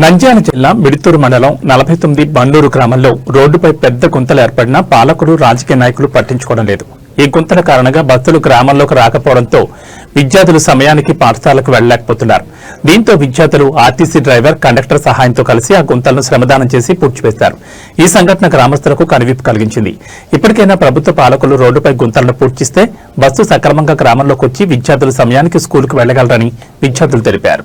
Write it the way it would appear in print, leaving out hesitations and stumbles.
నంద్యాల జిల్లా మిడితూరు మండలం 49 బండూరు గ్రామంలో రోడ్డుపై పెద్ద గుంతలు ఏర్పడినా పాలకులు రాజకీయ నాయకులు పట్టించుకోవడం లేదు. ఈ గుంతల కారణంగా బస్సులు గ్రామంలోకి రాకపోవడంతో విద్యార్థులు సమయానికి పాఠశాలకు వెళ్లలేకపోతున్నారు. దీంతో విద్యార్థులు ఆర్టీసీ డ్రైవర్, కండక్టర్ సహాయంతో కలిసి ఆ గుంతలను శ్రమదానం చేసి పూడ్చివేశారు. ఈ సంఘటన గ్రామస్తులకు కనువిప్పు కలిగించింది. ఇప్పటికైనా ప్రభుత్వ పాలకులు రోడ్డుపై గుంతలను పూడ్చిస్తే బస్సు సక్రమంగా గ్రామంలోకి వచ్చి విద్యార్థులు సమయానికి స్కూలుకు వెళ్లగలరని విద్యార్థులు తెలిపారు.